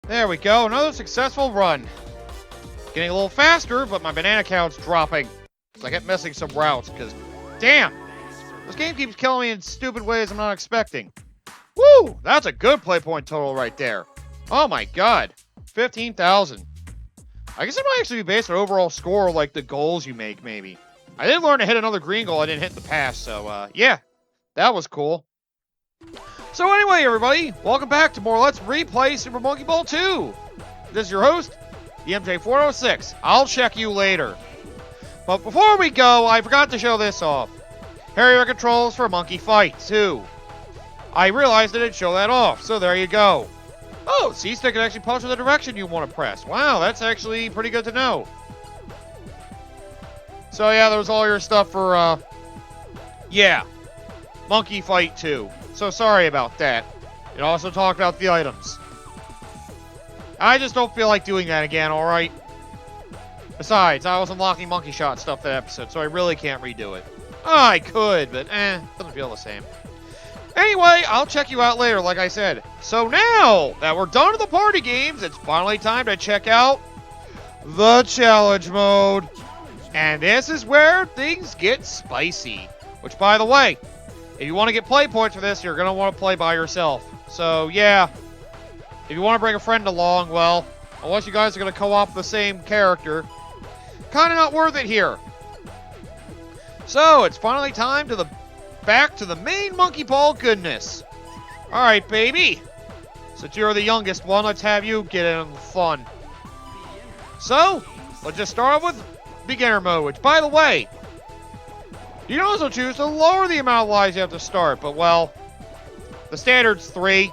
There we go, another successful run. Getting a little faster, but my banana count's dropping. So I kept missing some routes, because, damn! This game keeps killing me in stupid ways I'm not expecting. Woo! That's a good play point total right there. Oh my god. 15,000. I guess it might actually be based on overall score, like the goals you make, maybe. I did learn to hit another green goal I didn't hit in the past, so, yeah. That was cool. So anyway, everybody, welcome back to more Let's Replay Super Monkey Ball 2. This is your host, the MJ406. I'll check you later. But before we go, I forgot to show this off. Here are your controls for Monkey Fight 2. I realized I didn't show that off, so there you go. Oh, C-stick can actually punch in the direction you want to press. Wow, that's actually pretty good to know. So yeah, there was all your stuff for, yeah, Monkey Fight 2. So sorry about that. It also talked about the items. I just don't feel like doing that again, alright? Besides, I was unlocking Monkey Shot stuff that episode, so I really can't redo it. I could, but doesn't feel the same. Anyway, I'll check you out later, like I said. So now that we're done with the party games, it's finally time to check out the challenge mode. And this is where things get spicy. Which, by the way, if you want to get play points for this, you're going to want to play by yourself. So, yeah. If you want to bring a friend along, well, unless you guys are going to co-op the same character, kind of not worth it here. So, it's finally time to back to the main Monkey Ball goodness. Alright, baby. Since you're the youngest one, let's have you get in on the fun. So, let's just start off with beginner mode, which, by the way, you can also choose to lower the amount of lives you have to start, but, well, the standard's 3,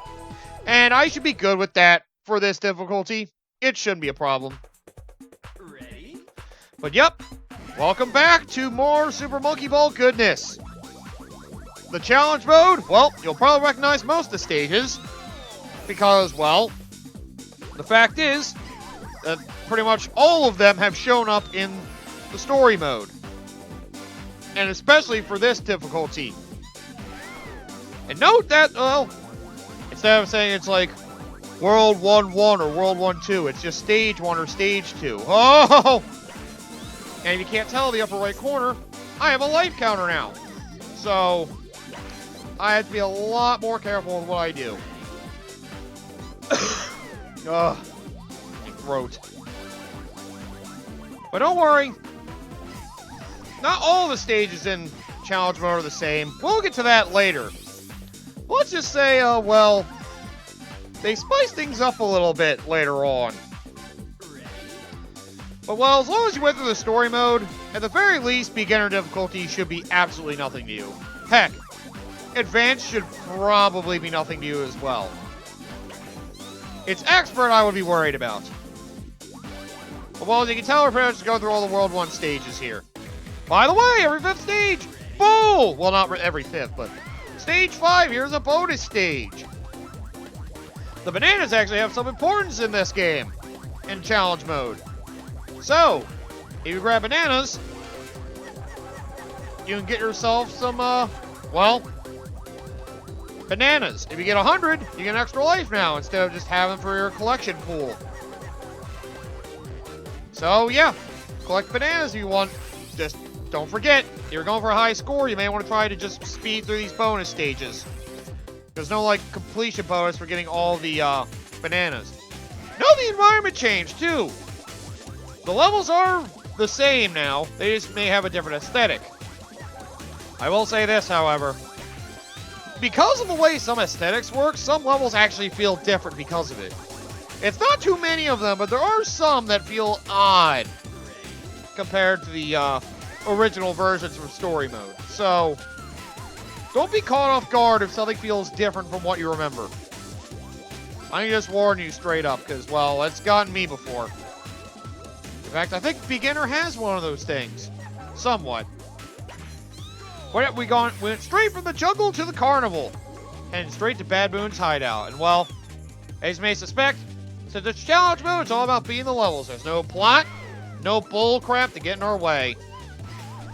and I should be good with that for this difficulty. It shouldn't be a problem. Ready? But, yep, welcome back to more Super Monkey Ball goodness. The challenge mode, well, you'll probably recognize most of the stages, because, well, the fact is that pretty much all of them have shown up in the story mode. And especially for this difficulty. And note that, well, instead of saying it's like World 1-1 or World 1-2, it's just Stage 1 or Stage 2. Oh! And if you can't tell in the upper right corner, I have a life counter now. So, I have to be a lot more careful with what I do. Ugh. My throat. But don't worry. Not all the stages in challenge mode are the same. We'll get to that later. Let's just say, well, they spice things up a little bit later on. But, well, as long as you went through the story mode, at the very least, beginner difficulty should be absolutely nothing to you. Heck, advanced should probably be nothing to you as well. It's expert I would be worried about. But, well, as you can tell, we're pretty much going through all the World 1 stages here. By the way, every 5th stage, boom! Well, not every 5th, but stage 5, here's a bonus stage. The bananas actually have some importance in this game, in challenge mode. So, if you grab bananas, you can get yourself some, well, bananas. If you get 100, you get an extra life now, instead of just having for your collection pool. So, yeah, collect bananas if you want. Just don't forget, if you're going for a high score, you may want to try to just speed through these bonus stages. There's no, like, completion bonus for getting all the, bananas. No, the environment changed, too. The levels are the same now. They just may have a different aesthetic. I will say this, however. Because of the way some aesthetics work, some levels actually feel different because of it. It's not too many of them, but there are some that feel odd compared to the, original versions from story mode. So, don't be caught off guard if something feels different from what you remember. I can just warn you straight up, because, well, it's gotten me before. In fact, I think beginner has one of those things. Somewhat. We went straight from the jungle to the carnival. And straight to Bad Moon's hideout. And, well, as you may suspect, since it's challenge mode, it's all about beating the levels. There's no plot, no bull crap to get in our way.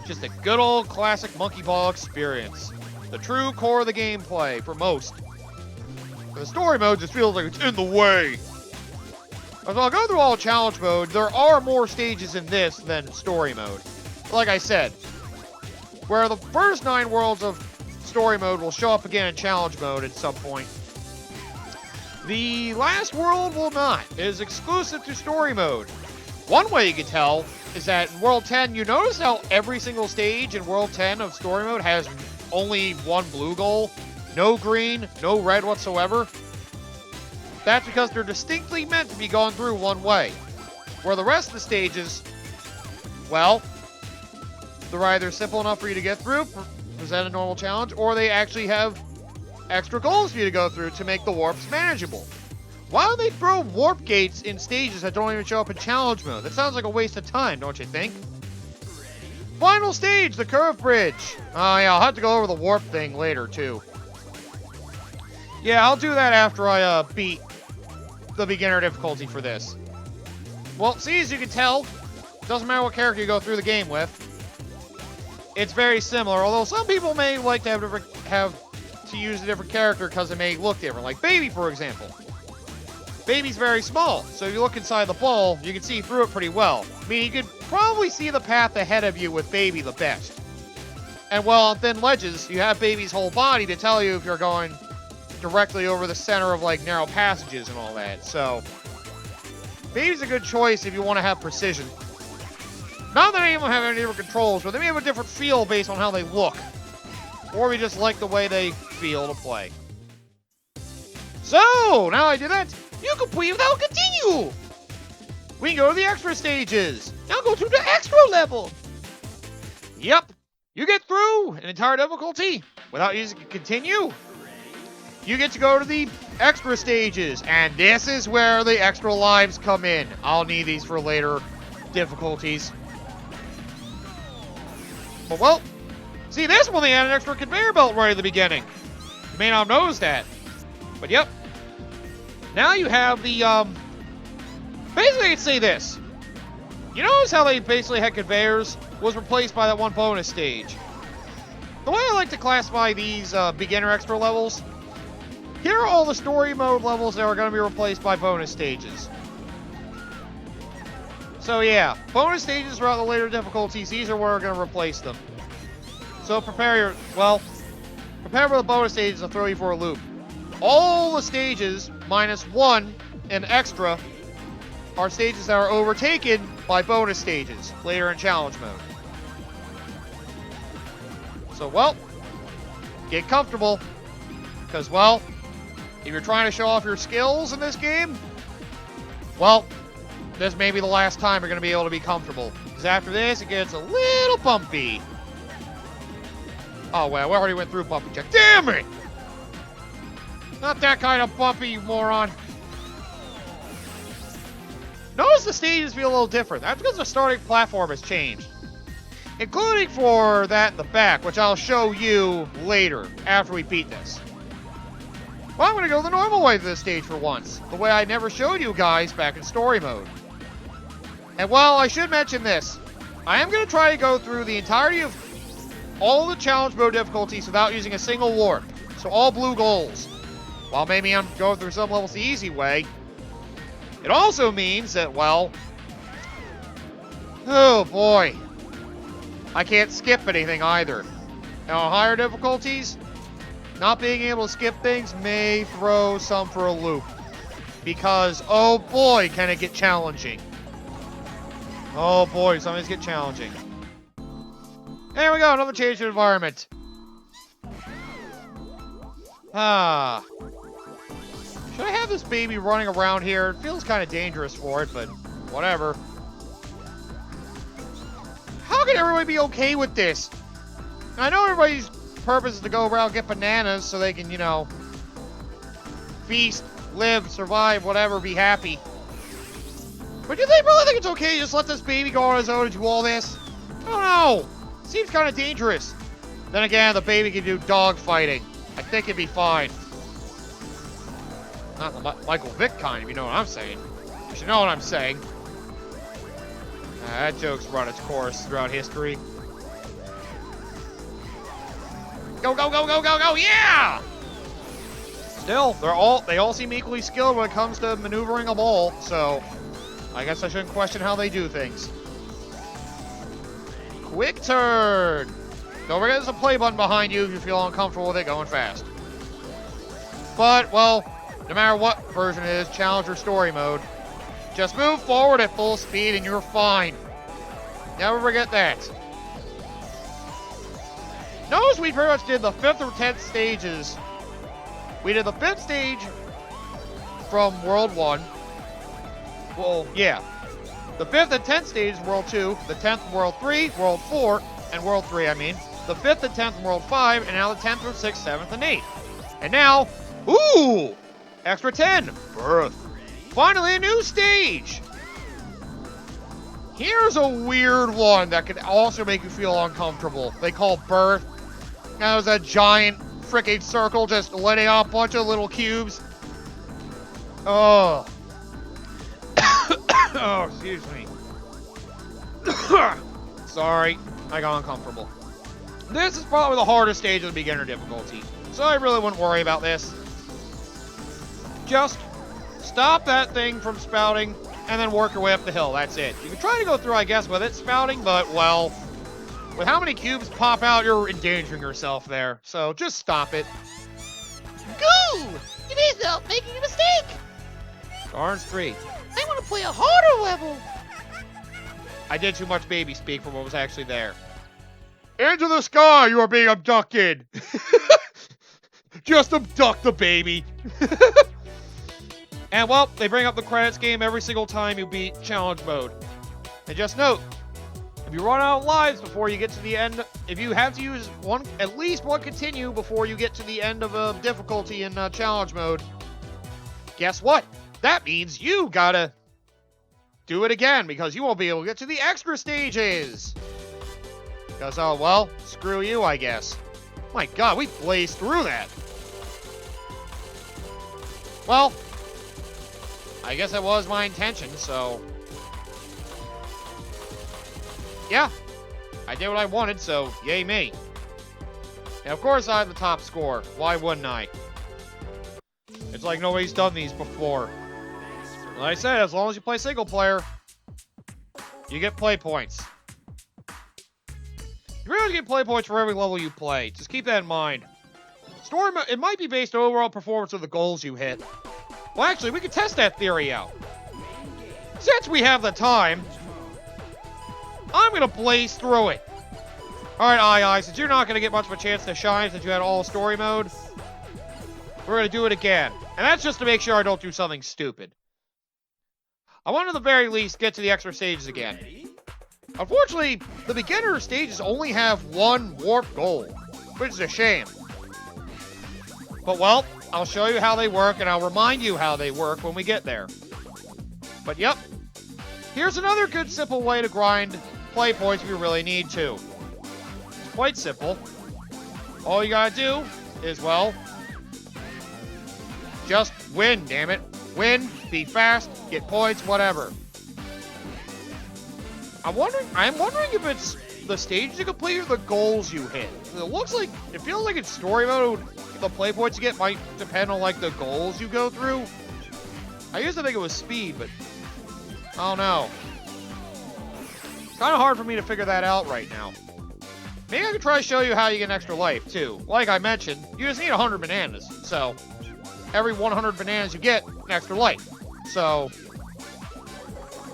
Just a good old classic Monkey Ball experience. The true core of the gameplay for most. The story mode just feels like it's in the way. As I'll go through all challenge mode, there are more stages in this than story mode. Like I said, where the first 9 worlds of story mode will show up again in challenge mode at some point, the last world will not. It is exclusive to story mode. One way you can tell is that in World 10, you notice how every single stage in World 10 of story mode has only one blue goal, no green, no red whatsoever. That's because they're distinctly meant to be gone through one way. Where the rest of the stages, well, they're either simple enough for you to get through, present a normal challenge, or they actually have extra goals for you to go through to make the warps manageable. Why don't they throw warp gates in stages that don't even show up in challenge mode? That sounds like a waste of time, don't you think? Final stage, the curve bridge. Oh yeah, I'll have to go over the warp thing later too. Yeah, I'll do that after I beat the beginner difficulty for this. Well, see, as you can tell, doesn't matter what character you go through the game with. It's very similar, although some people may like to have to use a different character because it may look different. Like Baby, for example. Baby's very small, so if you look inside the ball, you can see through it pretty well. I mean, you could probably see the path ahead of you with Baby the best. And well, on thin ledges, you have Baby's whole body to tell you if you're going directly over the center of, like, narrow passages and all that. So, Baby's a good choice if you want to have precision. Not that any of them have any different controls, but they may have a different feel based on how they look. Or we just like the way they feel to play. So, now I do that, you complete without continue! We can go to the extra stages. Now go to the extra level. Yep, you get through an entire difficulty without using continue. You get to go to the extra stages, and this is where the extra lives come in. I'll need these for later difficulties. But well, see, this one they had an extra conveyor belt right at the beginning. You may not have noticed that. But yep. Now you have the, basically I could say this. You notice how they basically had conveyors was replaced by that one bonus stage. The way I like to classify these beginner extra levels, here are all the story mode levels that are going to be replaced by bonus stages. So yeah, bonus stages throughout the later difficulties, these are where we're going to replace them. So prepare for the bonus stages to throw you for a loop. All the stages, minus one and extra, are stages that are overtaken by bonus stages later in challenge mode. So, well, get comfortable. Because, well, if you're trying to show off your skills in this game, well, this may be the last time you're going to be able to be comfortable. Because after this, it gets a little bumpy. Oh, well, we already went through bumpy check. Damn it! Not that kind of bumpy, you moron. Notice the stages feel a little different. That's because the starting platform has changed. Including for that in the back, which I'll show you later, after we beat this. Well, I'm going to go the normal way to this stage for once. The way I never showed you guys back in story mode. And well, I should mention this. I am going to try to go through the entirety of all the challenge mode difficulties without using a single warp. So all blue goals. While maybe I'm going through some levels the easy way, it also means that, well, oh boy, I can't skip anything either. Now, on higher difficulties, not being able to skip things may throw some for a loop. Because, oh boy, can it get challenging. Oh boy, some things get challenging. There we go, another change of environment. Ah. Should I have this baby running around here? It feels kind of dangerous for it, but whatever. How can everybody be okay with this? I know everybody's purpose is to go around and get bananas so they can, you know, feast, live, survive, whatever, be happy. But do they really think it's okay to just let this baby go on his own and do all this? I don't know. Seems kind of dangerous. Then again, the baby can do dog fighting. I think it'd be fine. Not the Michael Vick kind, if you know what I'm saying. You should know what I'm saying. That joke's run its course throughout history. Go, go, go, go, go, go, yeah! Still, they all seem equally skilled when it comes to maneuvering a ball, so I guess I shouldn't question how they do things. Quick turn! Don't forget there's a play button behind you if you feel uncomfortable with it going fast. But, well, no matter what version it is, challenge or story mode, just move forward at full speed and you're fine. Never forget that. Notice we pretty much did the 5th or 10th stages. We did the 5th stage from World 1. Well, yeah. The 5th and 10th stage is World 2. The 10th World 3, World 4, and World 3, I mean. The 5th and 10th World 5, and now the 10th or 6th, 7th, and 8th. And now, ooh! Extra 10, Birth. Finally a new stage! Here's a weird one that could also make you feel uncomfortable. They call Birth. Now there's a giant freaking circle just letting out a bunch of little cubes. Oh. Oh, excuse me. Sorry, I got uncomfortable. This is probably the hardest stage of the beginner difficulty, so I really wouldn't worry about this. Just stop that thing from spouting and then work your way up the hill. That's it. You can try to go through, I guess, with it spouting, but, well, with how many cubes pop out, you're endangering yourself there. So just stop it. Go! You need help making a mistake! Darn straight. I want to play a harder level! I did too much baby speak for what was actually there. Into the sky, you are being abducted! Just abduct the baby. And, well, they bring up the credits game every single time you beat challenge mode. And just note, if you run out of lives before you get to the end, if you have to use at least one continue before you get to the end of a difficulty in challenge mode, guess what? That means you gotta do it again because you won't be able to get to the extra stages. Because, oh, well, screw you, I guess. My God, we blazed through that. Well, I guess that was my intention, so yeah, I did what I wanted, so yay me. And of course I have the top score. Why wouldn't I? It's like nobody's done these before. Like I said, as long as you play single player, you get play points. You really get play points for every level you play. Just keep that in mind. Story mode, it might be based on overall performance of the goals you hit. Well, actually, we could test that theory out. Since we have the time, I'm going to blaze through it. Alright, Ai, since you're not going to get much of a chance to shine since you had all story mode, we're going to do it again. And that's just to make sure I don't do something stupid. I want to, at the very least, get to the extra stages again. Unfortunately, the beginner stages only have one warp goal, which is a shame. But, well, I'll show you how they work, and I'll remind you how they work when we get there. But, yep. Here's another good, simple way to grind play points if you really need to. It's quite simple. All you gotta do is, well, just win, damn it. Win, be fast, get points, whatever. I'm wondering if it's the stages you complete or the goals you hit. It feels like in story mode, the play points you get might depend on, like, the goals you go through. I used to think it was speed, but I don't know. It's kind of hard for me to figure that out right now. Maybe I could try to show you how you get an extra life, too. Like I mentioned, you just need 100 bananas. So, every 100 bananas you get, an extra life. So,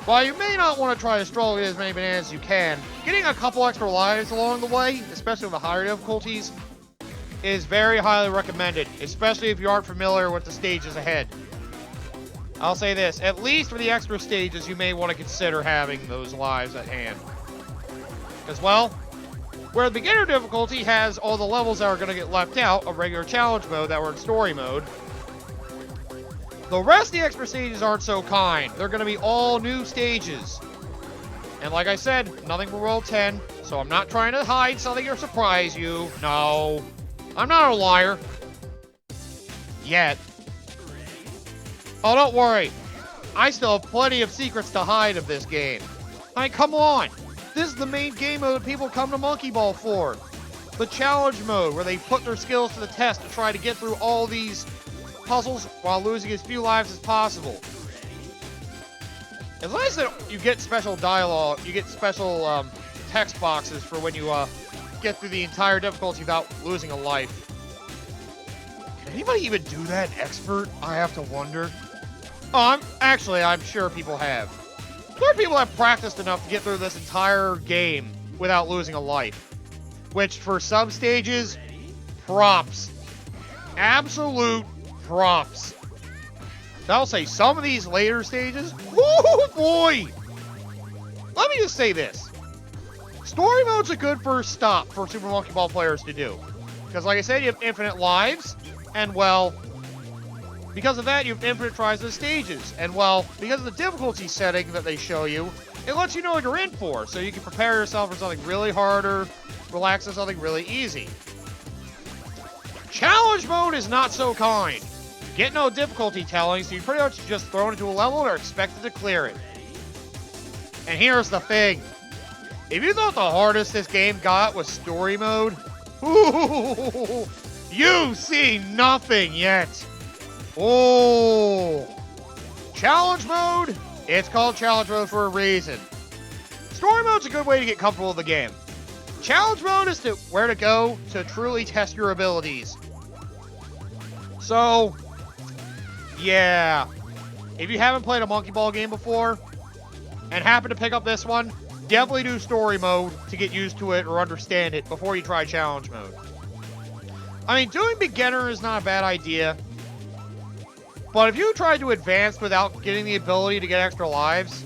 while you may not want to try to struggle to get as many bananas as you can, getting a couple extra lives along the way, especially with the higher difficulties, is very highly recommended, especially if you aren't familiar with the stages ahead. I'll say this, at least for the extra stages, you may want to consider having those lives at hand. Because, well, where the beginner difficulty has all the levels that are going to get left out of regular challenge mode that were in story mode, the rest of the extra stages aren't so kind. They're going to be all new stages. And like I said, nothing for World 10, so I'm not trying to hide something or surprise you. No, I'm not a liar. Yet. Oh, don't worry. I still have plenty of secrets to hide of this game. I mean, come on. This is the main game mode people come to Monkey Ball for. The challenge mode, where they put their skills to the test to try to get through all these puzzles while losing as few lives as possible. As nice that you get special dialogue, you get special text boxes for when you get through the entire difficulty without losing a life. Can anybody even do that in Expert? I have to wonder. Oh, I'm sure people have. There are people that have practiced enough to get through this entire game without losing a life. Which, for some stages, props. Absolute props. I'll say some of these later stages, oh boy! Let me just say this. Story mode's a good first stop for Super Monkey Ball players to do. Because like I said, you have infinite lives, and well, because of that, you have infinite tries of stages. And well, because of the difficulty setting that they show you, it lets you know what you're in for, so you can prepare yourself for something really harder, relax on something really easy. Challenge mode is not so kind. You get no difficulty telling, so you're pretty much just thrown into a level and are expected to clear it. And here's the thing. If you thought the hardest this game got was story mode, ooh, you see nothing yet. Oh, challenge mode? It's called challenge mode for a reason. Story mode's a good way to get comfortable with the game. Challenge mode is where to go to truly test your abilities. So, yeah. If you haven't played a Monkey Ball game before, and happen to pick up this one, definitely do story mode to get used to it or understand it before you try challenge mode. I mean, doing beginner is not a bad idea. But if you try to advance without getting the ability to get extra lives,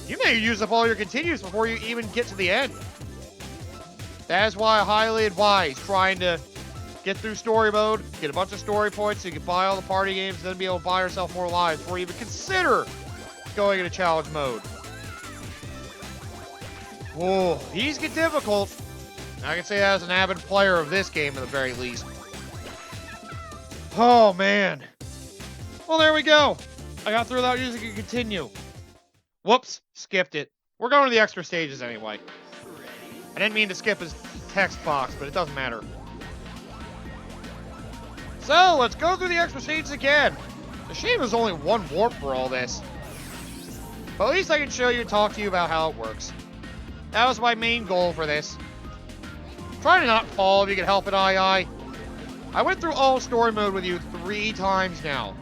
you may use up all your continues before you even get to the end. That is why I highly advise trying to get through story mode, get a bunch of story points so you can buy all the party games, and then be able to buy yourself more lives before you even consider going into challenge mode. Whoa, these get difficult. I can say that as an avid player of this game at the very least. Oh, man. Well, there we go. I got through without using a continue. Whoops, skipped it. We're going to the extra stages anyway. I didn't mean to skip his text box, but it doesn't matter. So, let's go through the extra stages again. The shame there's only one warp for all this. But at least I can show you and talk to you about how it works. That was my main goal for this. Try to not fall if you can help it, I went through all story mode with you 3 times now.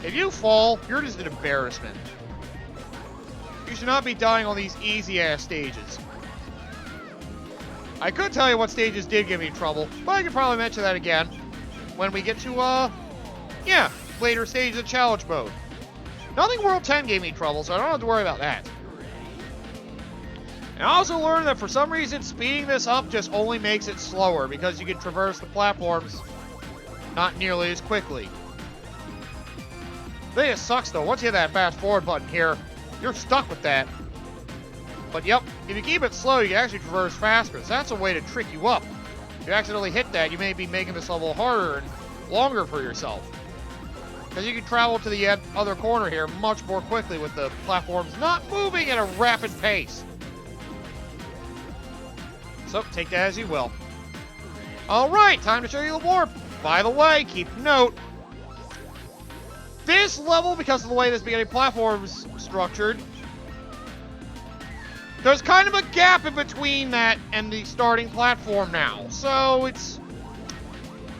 If you fall, you're just an embarrassment. You should not be dying on these easy-ass stages. I could tell you what stages did give me trouble, but I could probably mention that again when we get to, later stages of challenge mode. Nothing World 10 gave me trouble, so I don't have to worry about that. And I also learned that for some reason, speeding this up just only makes it slower because you can traverse the platforms not nearly as quickly. The thing that sucks though, once you hit that fast forward button here, you're stuck with that. But yep, if you keep it slow, you can actually traverse faster. So that's a way to trick you up. If you accidentally hit that, you may be making this level harder and longer for yourself. Because you can travel to the other corner here much more quickly with the platforms not moving at a rapid pace. So, take that as you will. Alright, time to show you the warp. By the way, keep note. This level, because of the way this beginning platform is structured, there's kind of a gap in between that and the starting platform now. So, it's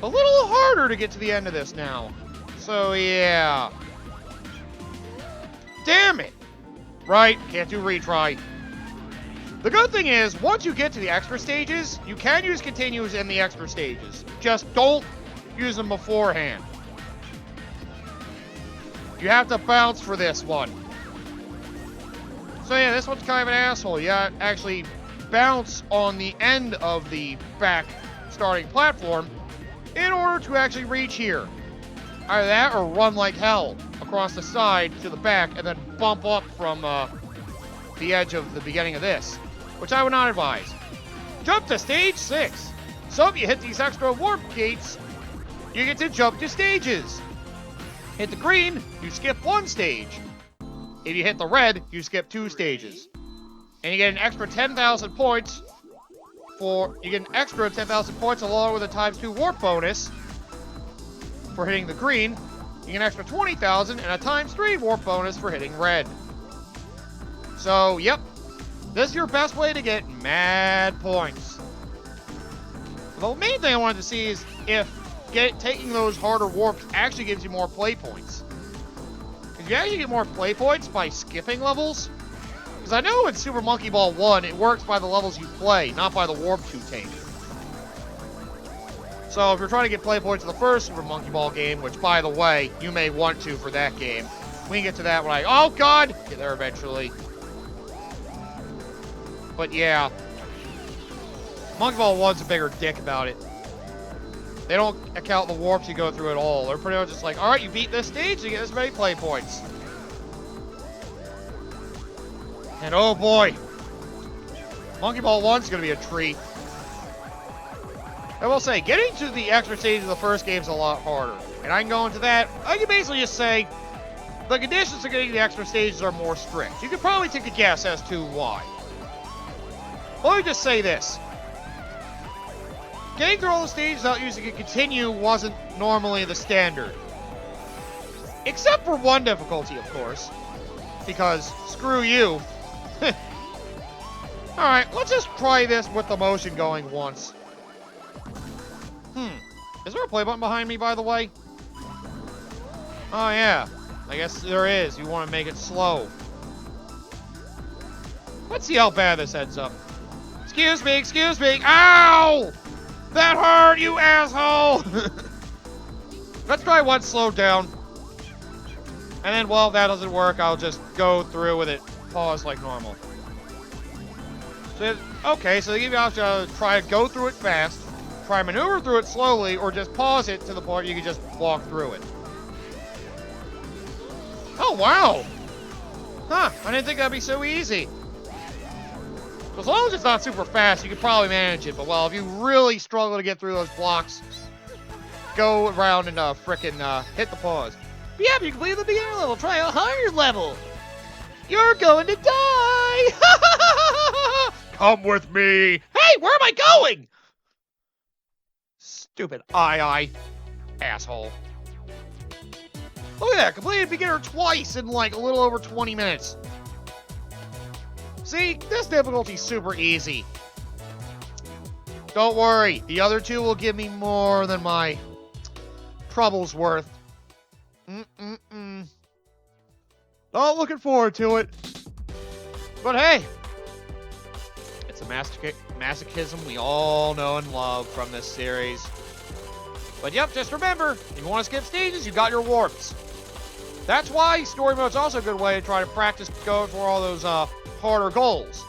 a little harder to get to the end of this now. So, yeah. Damn it. Right, can't do retry. The good thing is, once you get to the extra stages, you can use continues in the extra stages. Just don't use them beforehand. You have to bounce for this one. So yeah, this one's kind of an asshole. You actually bounce on the end of the back starting platform in order to actually reach here. Either that or run like hell across the side to the back and then bump up from the edge of the beginning of this, which I would not advise. Jump to stage 6. So if you hit these extra warp gates, you get to jump to stages. Hit the green, you skip 1 stage. If you hit the red, you skip 2 stages. And you get an extra 10,000 points along with a ×2 warp bonus for hitting the green, you get an extra 20,000 and a ×3 warp bonus for hitting red. So, yep, this is your best way to get mad points. The main thing I wanted to see is if taking those harder warps actually gives you more play points. If you actually get more play points by skipping levels, because I know in Super Monkey Ball 1, it works by the levels you play, not by the warps you take. So if you're trying to get play points in the first Super Monkey Ball game, which, by the way, you may want to for that game, we can get to that when oh god, get there eventually. But yeah, Monkey Ball 1's a bigger dick about it. They don't account the warps you go through at all. They're pretty much just like, alright, you beat this stage, you get this many play points. And oh boy, Monkey Ball 1's going to be a treat. I will say, getting to the extra stage of the first game is a lot harder. And I can go into that. I can basically just say, the conditions of getting the extra stages are more strict. You could probably take a guess as to why. Let me just say this. Getting through all the stages without using a continue wasn't normally the standard. Except for one difficulty, of course. Because, screw you. Alright, let's just try this with the motion going once. Is there a play button behind me, by the way? Oh, yeah. I guess there is. You want to make it slow. Let's see how bad this ends up. Excuse me, excuse me. Ow! That hurt, you asshole! Let's try one slowed down. And then, well, if that doesn't work, I'll just go through with it. Pause like normal. So, okay, so they give you the option to try to go through it fast, try maneuver through it slowly, or just pause it to the point you can just walk through it. Oh, wow! Huh, I didn't think that'd be so easy. As long as it's not super fast, you can probably manage it. But, well, if you really struggle to get through those blocks, go around and frickin' hit the pause. But yeah, if you complete the beginner level, try a higher level. You're going to die! Come with me! Hey, where am I going? Stupid asshole. Look at that, completed beginner twice in like a little over 20 minutes. See, this difficulty's super easy. Don't worry, the other two will give me more than my trouble's worth. Not looking forward to it. But hey, it's a masochism we all know and love from this series. But yep, just remember, if you want to skip stages, you got your warps. That's why story mode's also a good way to try to practice going for all those harder goals.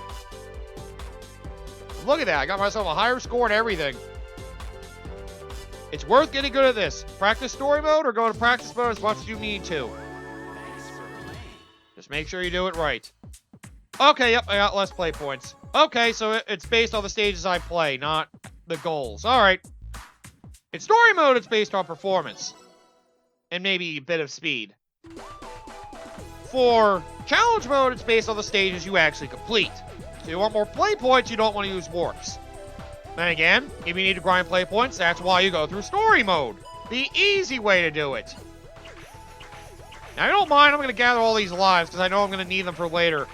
Look at that, I got myself a higher score and everything. It's worth getting good at this. Practice story mode or go to practice mode as much as you need to. Just make sure you do it right. Okay, yep, I got less play points. Okay, so it's based on the stages I play, not the goals. Alright. In story mode, it's based on performance. And maybe a bit of speed. For challenge mode, it's based on the stages you actually complete. So you want more play points, you don't want to use warps. Then again, if you need to grind play points, that's why you go through story mode. The easy way to do it. Now, I don't mind, I'm going to gather all these lives, because I know I'm going to need them for later.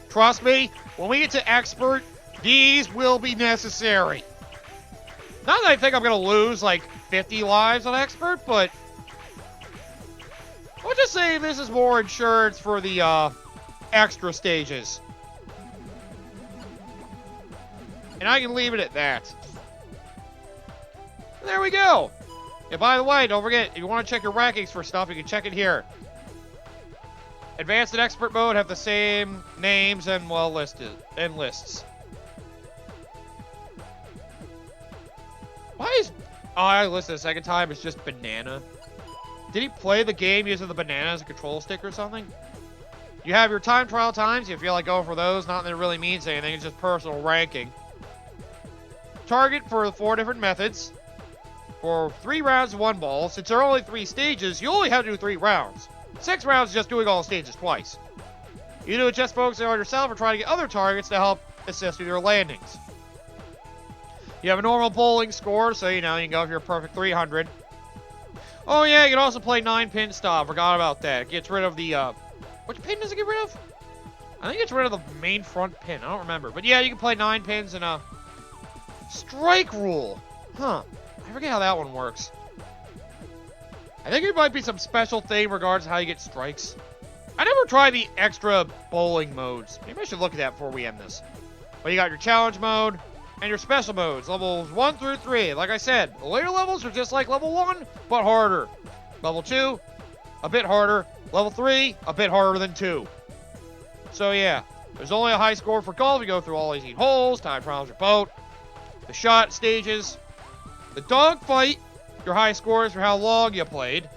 Trust me, when we get to expert, these will be necessary. Not that I think I'm going to lose, like, 50 lives on expert, but I'll just say this is more insurance for the, extra stages. And I can leave it at that. There we go. And by the way, don't forget, if you want to check your rankings for stuff, you can check it here. Advanced and Expert mode have the same names and, well, lists. Why is... Oh, I listed a second time, it's just banana. Did he play the game using the banana as a control stick or something? You have your time trial times, you feel like going for those, not that it really means anything, it's just personal ranking. Target for the 4 different methods. For 3 rounds of 1 ball. Since there are only 3 stages, you only have to do 3 rounds. 6 rounds is just doing all the stages twice. You do it just focusing on yourself or try to get other targets to help assist with your landings. You have a normal bowling score, so you know you can go for your perfect 300. Oh yeah, you can also play 9-pin style. Forgot about that. It gets rid of the, which pin does it get rid of? I think it's rid of the main front pin. I don't remember. But yeah, you can play 9 pins in a strike rule. Huh. I forget how that one works. I think there might be some special thing regards to how you get strikes. I never tried the extra bowling modes. Maybe I should look at that before we end this. But you got your challenge mode and your special modes, levels 1 through 3. Like I said, the later levels are just like level 1, but harder. Level 2, a bit harder. Level 3, a bit harder than 2. So yeah, there's only a high score for golf. You go through all 18 holes, time trials your boat, the shot stages, the dog fight, your high scores for how long you played,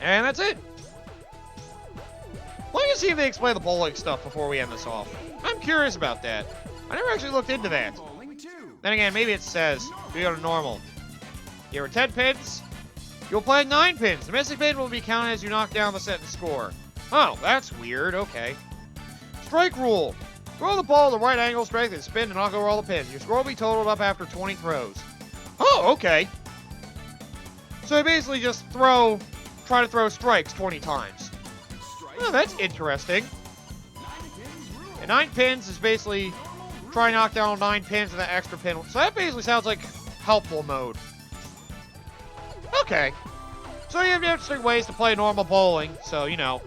and that's it. Let me see if they explain the bowling stuff before we end this off. I'm curious about that. I never actually looked into that. Then again, maybe it says, if you go to normal, here are 10 pins, you'll play 9 pins. The missing pin will be counted as you knock down the set and score. Oh, that's weird, okay. Strike rule. Throw the ball at the right angle, strike, and spin to knock over all the pins. Your score will be totaled up after 20 throws. Oh, okay. So you basically just try to throw strikes 20 times. Oh, that's interesting. And 9 pins is basically try to knock down all 9 pins and that extra pin. So that basically sounds like helpful mode. Okay. So you have interesting ways to play normal bowling. So, you know,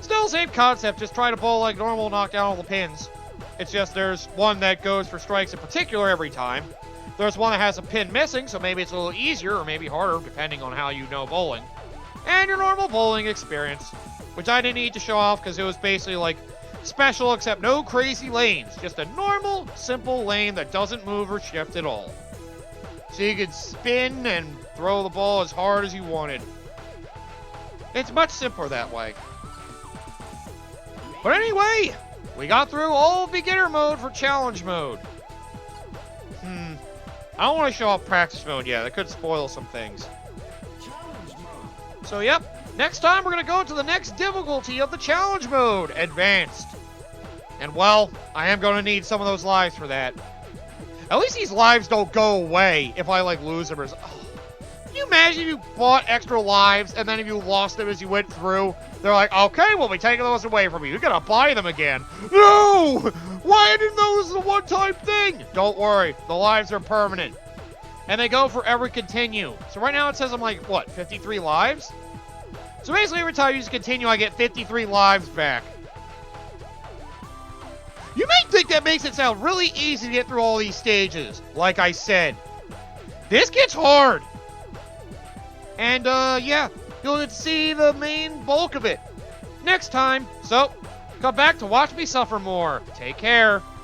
still the same concept. Just try to bowl like normal, knock down all the pins. It's just there's one that goes for strikes in particular every time. There's one that has a pin missing, so maybe it's a little easier or maybe harder, depending on how you know bowling. And your normal bowling experience, which I didn't need to show off because it was basically like special except no crazy lanes. Just a normal, simple lane that doesn't move or shift at all. So you could spin and throw the ball as hard as you wanted. It's much simpler that way. But anyway, we got through all beginner mode for challenge mode. I don't want to show off practice mode yet. That could spoil some things. So yep, next time we're going to go to the next difficulty of the challenge mode, advanced. And well, I am going to need some of those lives for that. At least these lives don't go away if I like lose them or something. Can you imagine if you bought extra lives and then if you lost them as you went through, they're like, okay, we'll be taking those away from you. You gotta buy them again. No! Why didn't those a one-time thing? Don't worry, the lives are permanent. And they go forever continue. So right now it says I'm like, what, 53 lives? So basically every time you just continue, I get 53 lives back. You may think that makes it sound really easy to get through all these stages. Like I said, this gets hard. And, yeah, you'll get to see the main bulk of it next time. So, come back to watch me suffer more. Take care.